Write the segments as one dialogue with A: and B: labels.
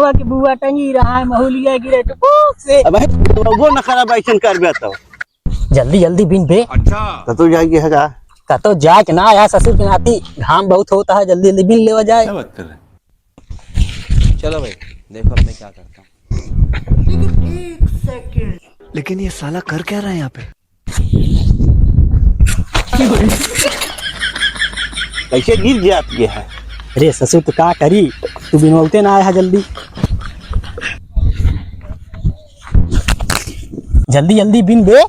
A: महुआ के बुआ टंगी रहा है, महुलिया गिरे टुपुक से।
B: अब वो न खराब ऐसा कर बेता
A: जल्दी जल्दी बिन बे।
B: अच्छा तो जाएगी है का
A: तो जा के ना आया ससुर के नाती, घाम बहुत होता है, जल्दी जल्दी बिन लेवा जाए।
C: चलो भाई देखो अब मैं क्या करता हूँ।
D: लेकिन ये साला कर क्या रहा है यहाँ पे?
B: कैसे गिर जात गया है।
A: अरे ससुर तो क्या करी, तू बिनवते ना आया है जल्दी जल्दी जल्दी बिन बे।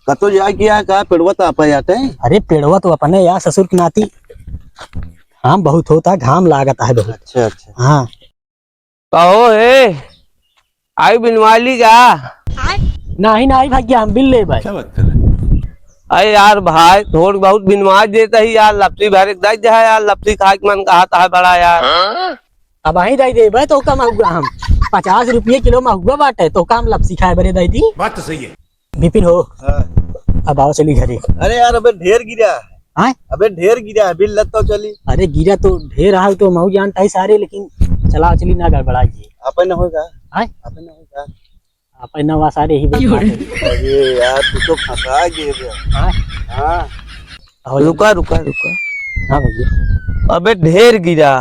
B: कतो जाके का पेड़वा तो आप जाते हैं।
A: अरे पेड़वा तो अपने यार ससुर की नाती, घाम बहुत होता, घाम लागता है बहुत।
B: अच्छा अच्छा
A: हाँ
C: कहो हे आई बिनवाली का
A: नहीं नहीं भैया, हम बिन ले भाई।
C: अरे यार भाई थोड़ी बहुत बिनवा देता ही यार, लपसी भरे दे जाए यार, लपसी खा के मन कहता है बड़ा यार।
A: अब वही दे दे तो कम हुआ, हम 50 रुपये किलो महुआ बाटे तो काम लपसी खाए बरे दे दी।
D: बात तो सही है।
A: बिपिन हो
B: हाँ।
A: अब आओ चली घरे।
B: अरे यार अबे ढेर गिरा है।
A: हाँ?
B: अबे ढेर गिरा है, बिल लत तो चली।
A: अरे गिरा तो ढेर रहा तो महू जानता है सारे, लेकिन चला चली ना गड़बड़ाइए।
B: अपन न होगा
A: हाँ?
B: अपन न होगा
A: अपन नवा सारे ही बात है।
B: अरे यार तू तो फंसा गया।
A: हाँ?
B: हाँ
A: आओ
C: रुका रुका रुका।
A: हाँ भैया।
C: अबे ढेर गिरा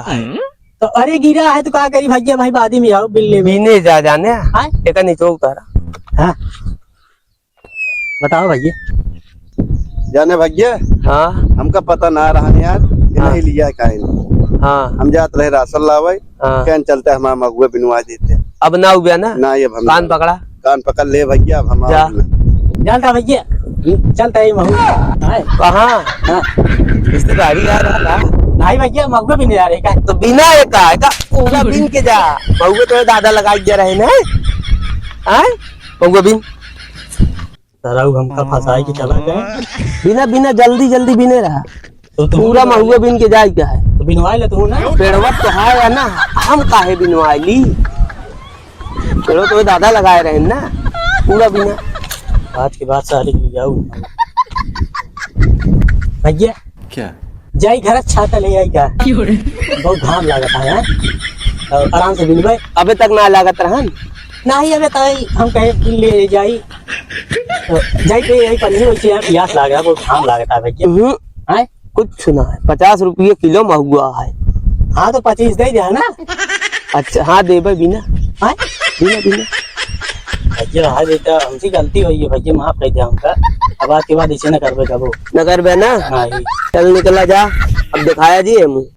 A: तो अरे गिरा है तो क्या करी भैया, भाई बाद में आओ बिल ले।
C: बीने जा जाने
A: हाँ?
C: एक नीचे उतारा।
A: हाँ बताओ भैया।
B: जाने भैया
C: हाँ
B: हमका पता ना रहा यार, नहीं लिया काहे नहीं।
C: हाँ
B: हम जात रहे राशन लावे,
C: हाँ।
B: कैन चलते हम मगुए बिनवा देते।
C: अब ना हुआ ना,
B: ना ये हम
C: कान पकड़ा
B: कान पकड़ ले भैया। अब हम
C: जा।
A: जानता भैया चलता है महू। हाँ?
C: कहाँ
A: हाँ?
C: रिश्तेदारी आ रहा
A: नहीं भैया महुआ भी नहीं आ रहे का।
C: तो बिना एक का पूरा बिन के जा। महुआ तो दादा लगा के रहे ना। हाँ महुआ बिन
A: सराऊ हमका फंसाई के चला गए।
C: बिना बिना जल्दी जल्दी बिने रहा
A: तो
C: पूरा महुआ बिन के जाए क्या है।
A: तो बिनवाई ले तू ना।
C: पेड़वा तो है या ना, हम काहे बिनवाई ली। पेड़ो तो दादा लगाए रहे ना पूरा बिना।
A: आज के बाद सारी ले जाऊ भैया।
D: क्या?
A: जाई घर छाता ले आई का, बहुत घाम लागत है। और आराम से बिनवाई।
C: अबे तक ना लागत रहन।
A: नहीं अबे ताई हम कहे ले जाई तो जाई पे यही पर वैसे यार प्यास लाग रहा, बहुत घाम लागत है भैया। हाँ?
C: कुछ सुना है 50 रुपये किलो महुआ है।
A: हाँ तो 25 दे दिया ना।
C: अच्छा हाँ दे भाई बिना।
A: हाँ?
C: बिना बिना
A: भैया रहा बेटा, हमसे गलती हुई है भैया, माफ कर दिया हमका। अब आज के बाद ऐसे न करबे कबो।
C: न कर बे ना।
A: नहीं
C: चल निकला जा, अब दिखाया जी है मुँह।